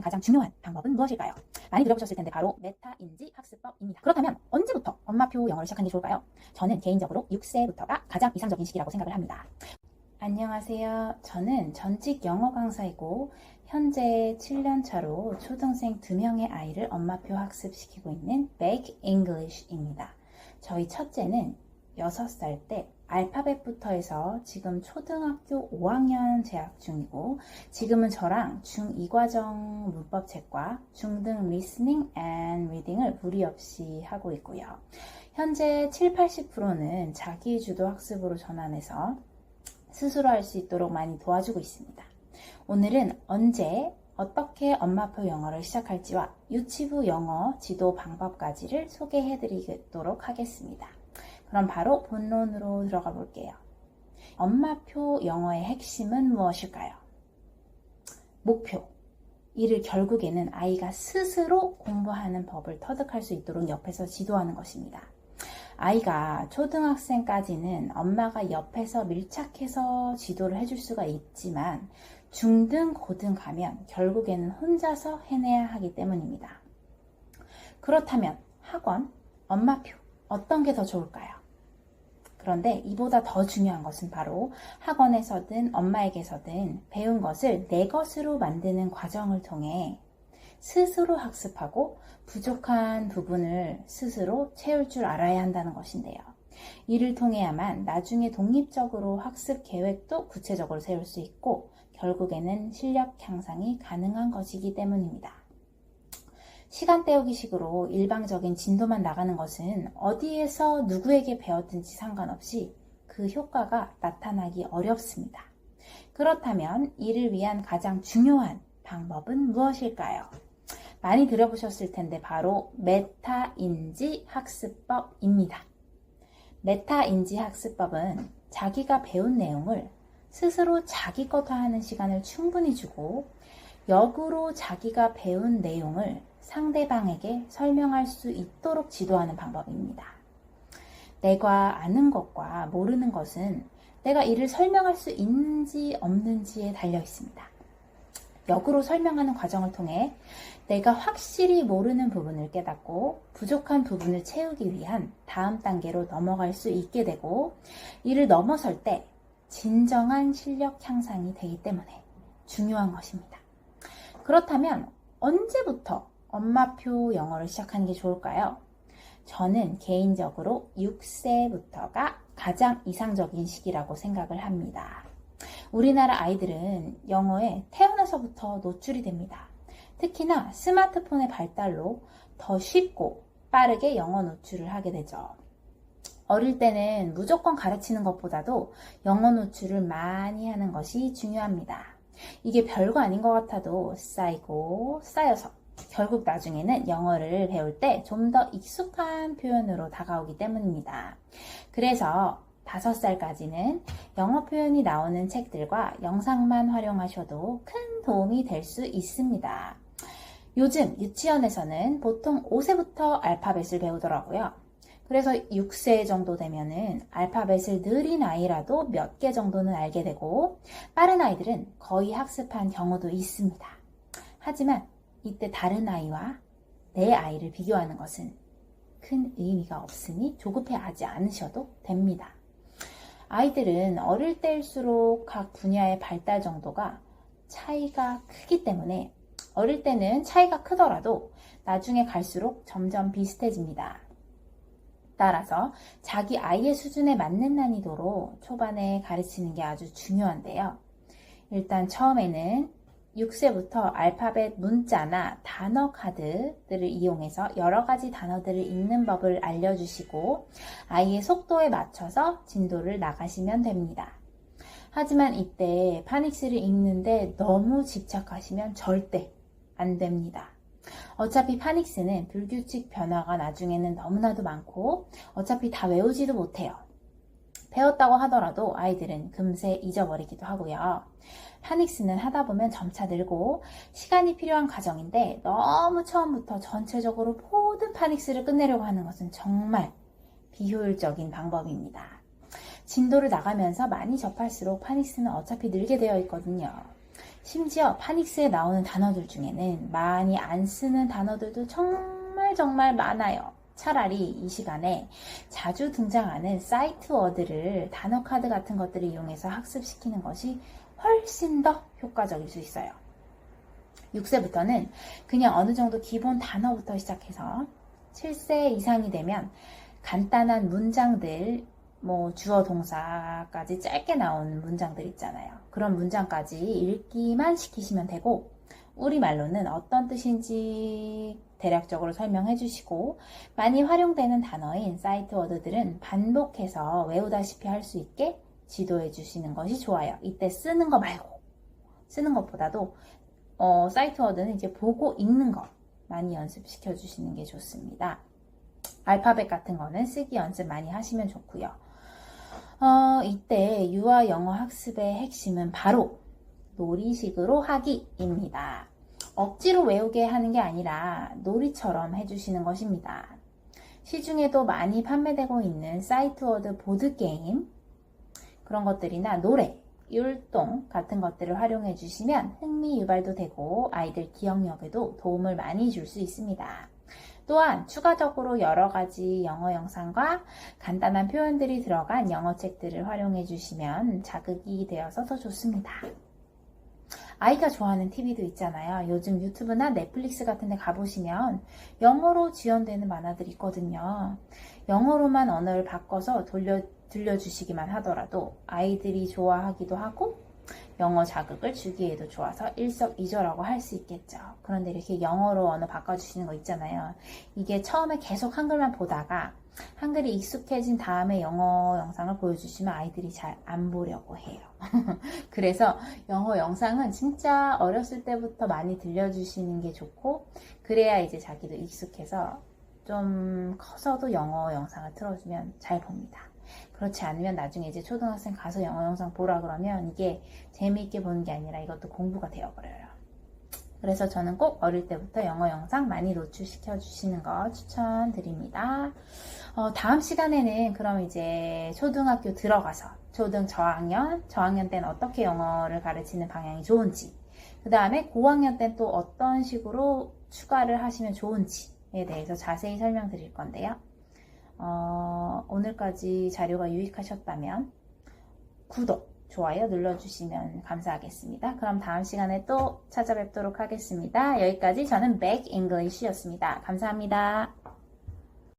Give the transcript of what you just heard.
가장 중요한 방법은 무엇일까요? 많이 들어보셨을 텐데 바로 메타인지 학습법입니다. 그렇다면 언제부터 엄마표 영어를 시작하는 게 좋을까요? 저는 개인적으로 6세부터가 가장 이상적인 시기라고 생각을 합니다. 안녕하세요. 저는 전직 영어 강사이고 현재 7년 차로 초등생 2명의 아이를 엄마표 학습시키고 있는 Bake English입니다. 저희 첫째는 6살 때 알파벳부터 해서 지금 초등학교 5학년 재학 중이고 지금은 저랑 중2 과정 문법책과 중등 리스닝 앤 리딩을 무리 없이 하고 있고요. 현재 70-80%는 자기주도 학습으로 전환해서 스스로 할 수 있도록 많이 도와주고 있습니다. 오늘은 언제 어떻게 엄마표 영어를 시작할지와 유치부 영어 지도 방법까지를 소개해 드리도록 하겠습니다. 그럼 바로 본론으로 들어가 볼게요. 엄마표 영어의 핵심은 무엇일까요? 목표. 이를 결국에는 아이가 스스로 공부하는 법을 터득할 수 있도록 옆에서 지도하는 것입니다. 아이가 초등학생까지는 엄마가 옆에서 밀착해서 지도를 해줄 수가 있지만 중등, 고등 가면 결국에는 혼자서 해내야 하기 때문입니다. 그렇다면 학원, 엄마표 어떤 게 더 좋을까요? 그런데 이보다 더 중요한 것은 바로 학원에서든 엄마에게서든 배운 것을 내 것으로 만드는 과정을 통해 스스로 학습하고 부족한 부분을 스스로 채울 줄 알아야 한다는 것인데요. 이를 통해야만 나중에 독립적으로 학습 계획도 구체적으로 세울 수 있고 결국에는 실력 향상이 가능한 것이기 때문입니다. 시간 때우기식으로 일방적인 진도만 나가는 것은 어디에서 누구에게 배웠든지 상관없이 그 효과가 나타나기 어렵습니다. 그렇다면 이를 위한 가장 중요한 방법은 무엇일까요? 많이 들어보셨을 텐데 바로 메타인지 학습법입니다. 메타인지 학습법은 자기가 배운 내용을 스스로 자기 것화하는 시간을 충분히 주고 역으로 자기가 배운 내용을 상대방에게 설명할 수 있도록 지도하는 방법입니다. 내가 아는 것과 모르는 것은 내가 이를 설명할 수 있는지 없는지에 달려 있습니다. 역으로 설명하는 과정을 통해 내가 확실히 모르는 부분을 깨닫고 부족한 부분을 채우기 위한 다음 단계로 넘어갈 수 있게 되고 이를 넘어설 때 진정한 실력 향상이 되기 때문에 중요한 것입니다. 그렇다면 언제부터 엄마표 영어를 시작하는 게 좋을까요? 저는 개인적으로 6세부터가 가장 이상적인 시기라고 생각을 합니다. 우리나라 아이들은 영어에 태어나서부터 노출이 됩니다. 특히나 스마트폰의 발달로 더 쉽고 빠르게 영어 노출을 하게 되죠. 어릴 때는 무조건 가르치는 것보다도 영어 노출을 많이 하는 것이 중요합니다. 이게 별거 아닌 것 같아도 쌓이고 쌓여서 결국 나중에는 영어를 배울 때 좀 더 익숙한 표현으로 다가오기 때문입니다. 그래서 5살까지는 영어 표현이 나오는 책들과 영상만 활용하셔도 큰 도움이 될 수 있습니다. 요즘 유치원에서는 보통 5세부터 알파벳을 배우더라고요. 그래서 6세 정도 되면은 알파벳을 느린 아이라도 몇 개 정도는 알게 되고 빠른 아이들은 거의 학습한 경우도 있습니다. 하지만 이때 다른 아이와 내 아이를 비교하는 것은 큰 의미가 없으니 조급해하지 않으셔도 됩니다. 아이들은 어릴 때일수록 각 분야의 발달 정도가 차이가 크기 때문에 어릴 때는 차이가 크더라도 나중에 갈수록 점점 비슷해집니다. 따라서 자기 아이의 수준에 맞는 난이도로 초반에 가르치는 게 아주 중요한데요. 일단 처음에는 6세부터 알파벳 문자나 단어 카드들을 이용해서 여러 가지 단어들을 읽는 법을 알려주시고 아이의 속도에 맞춰서 진도를 나가시면 됩니다. 하지만 이때 파닉스를 읽는데 너무 집착하시면 절대 안 됩니다. 어차피 파닉스는 불규칙 변화가 나중에는 너무나도 많고 어차피 다 외우지도 못해요. 배웠다고 하더라도 아이들은 금세 잊어버리기도 하고요. 파닉스는 하다 보면 점차 늘고 시간이 필요한 과정인데 너무 처음부터 전체적으로 모든 파닉스를 끝내려고 하는 것은 정말 비효율적인 방법입니다. 진도를 나가면서 많이 접할수록 파닉스는 어차피 늘게 되어 있거든요. 심지어 파닉스에 나오는 단어들 중에는 많이 안 쓰는 단어들도 정말 많아요. 차라리 이 시간에 자주 등장하는 사이트 워드를 단어 카드 같은 것들을 이용해서 학습시키는 것이 훨씬 더 효과적일 수 있어요. 6세부터는 그냥 어느 정도 기본 단어부터 시작해서 7세 이상이 되면 간단한 문장들, 주어 동사까지 짧게 나오는 문장들 있잖아요. 그런 문장까지 읽기만 시키시면 되고, 우리말로는 어떤 뜻인지 대략적으로 설명해 주시고, 많이 활용되는 단어인 사이트 워드들은 반복해서 외우다시피 할 수 있게 지도해 주시는 것이 좋아요. 이때 쓰는 거 말고, 쓰는 것보다도 사이트 워드는 이제 보고 읽는 거 많이 연습시켜 주시는 게 좋습니다. 알파벳 같은 거는 쓰기 연습 많이 하시면 좋고요. 이때 유아 영어 학습의 핵심은 바로 놀이식으로 하기입니다. 억지로 외우게 하는 게 아니라 놀이처럼 해주시는 것입니다. 시중에도 많이 판매되고 있는 사이트 워드 보드게임, 그런 것들이나 노래, 율동 같은 것들을 활용해 주시면 흥미 유발도 되고 아이들 기억력에도 도움을 많이 줄 수 있습니다. 또한 추가적으로 여러 가지 영어 영상과 간단한 표현들이 들어간 영어 책들을 활용해 주시면 자극이 되어서 더 좋습니다. 아이가 좋아하는 TV도 있잖아요. 요즘 유튜브나 넷플릭스 같은 데 가보시면 영어로 지원되는 만화들이 있거든요. 영어로만 언어를 바꿔서 들려주시기만 하더라도 아이들이 좋아하기도 하고 영어 자극을 주기에도 좋아서 일석이조라고 할 수 있겠죠. 그런데 이렇게 영어로 언어 바꿔주시는 거 있잖아요. 이게 처음에 계속 한글만 보다가 한글이 익숙해진 다음에 영어 영상을 보여주시면 아이들이 잘 안 보려고 해요. 그래서 영어 영상은 진짜 어렸을 때부터 많이 들려주시는 게 좋고, 그래야 이제 자기도 익숙해서 좀 커서도 영어 영상을 틀어주면 잘 봅니다. 그렇지 않으면 나중에 이제 초등학생 가서 영어 영상 보라 그러면 이게 재미있게 보는 게 아니라 이것도 공부가 되어버려요. 그래서 저는 꼭 어릴 때부터 영어 영상 많이 노출시켜 주시는 거 추천드립니다. 다음 시간에는 그럼 이제 초등학교 들어가서 초등 저학년 때는 어떻게 영어를 가르치는 방향이 좋은지, 그 다음에 고학년 때는 또 어떤 식으로 추가를 하시면 좋은지에 대해서 자세히 설명드릴 건데요. 오늘까지 자료가 유익하셨다면 구독, 좋아요 눌러주시면 감사하겠습니다. 그럼 다음 시간에 또 찾아뵙도록 하겠습니다. 여기까지 저는 Back English였습니다. 감사합니다.